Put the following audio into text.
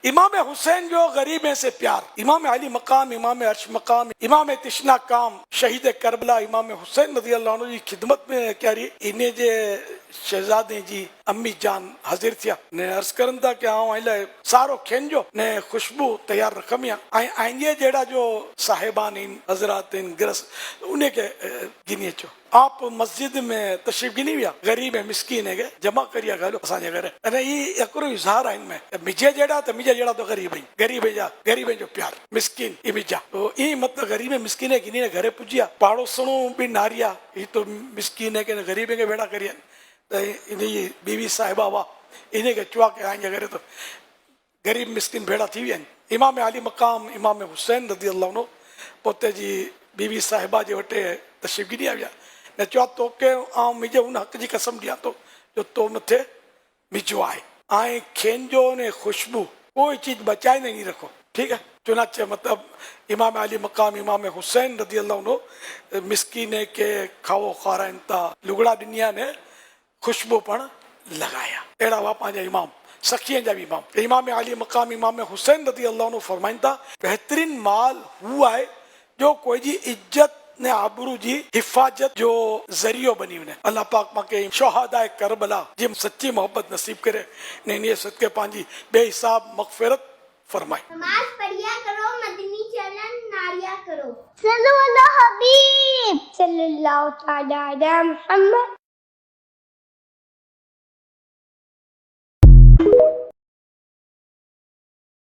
इमाम हुसैन जो गरीब से प्यार, इमाम अली मकाम, इमाम अर्श मकाम, इमाम तिश्ना काम, शहीद करबला इमाम हुसैन रज़ी अल्लाह अन्हु जी खिदमत में क्या रही इन्हें जे शहजादे जी अम्मी जान हाजिर थिया ने अर्ज करन था कि आऊं इले सारो खेंजो ने खुशबू तैयार रखमिया आइंगे जेड़ा जो साहिबान इन हजरात इन गिरस उन्हें के गिनिए चो आप मस्जिद में तशरीफ गिनी विया गरीब है मिस्कीन है जमा करिया गालो असांजे घर अने ई एकरो इजहार आइन में मिजे जेड़ा तो मिजे जेड़ा तो गरीब है जा गरीब है जो प्यार मिस्कीन ई मिजा तो ई मतलब गरीब है मिस्कीन है गिनी ने घरे पुजिया पाड़ोसणो भी नारिया ई तो मिस्कीन है के गरीब है के बेड़ा करिया तो इन्हीं बीवी साहिबा वाह इन्हें के चुआ के आएंगे करे तो गरीब मिस्किन भेड़ा थी वी इमाम अली मकाम इमाम हुसैन रज़ी अल्लाह अन्हु पोते जी बीवी साहिबा जे वटे तशरीफ गिनी आया ने चुआ तोके आऊं मुझे उन हक जी कसम दिया तो जो तो मथे मिजो आए आए खेंजो ने खुशबू कोई चीज बचाए नहीं रखो ठीक है चुनाचे मतलब इमाम अली मकाम इमाम हुसैन रज़ी अल्लाह अन्हु मिस्कीने के खाओ खाराइन ता लुगड़ा दुनिया ने खुशबू पण लगाया एड़ा वा पांजा इमाम सखियन जा भी इमाम इमाम अली मकाम इमाम हुसैन रज़ी अल्लाह अन्हु फरमाइन था बेहतरीन माल हुआ है जो कोई जी इज्जत ने आबरू जी हिफाजत जो जरियो बनी उन्हें अल्लाह पाक माके शहादाए करबला जिम सच्ची मोहब्बत नसीब करे ने ने सदके पांजी बेहिसाब मगफिरत फरमाए। नमाज पढ़िया करो, मदनी चलन नारिया करो। सल्लल्लाहु अलैहि हबीब सल्लल्लाहु तआला अलैहि मुहम्मद।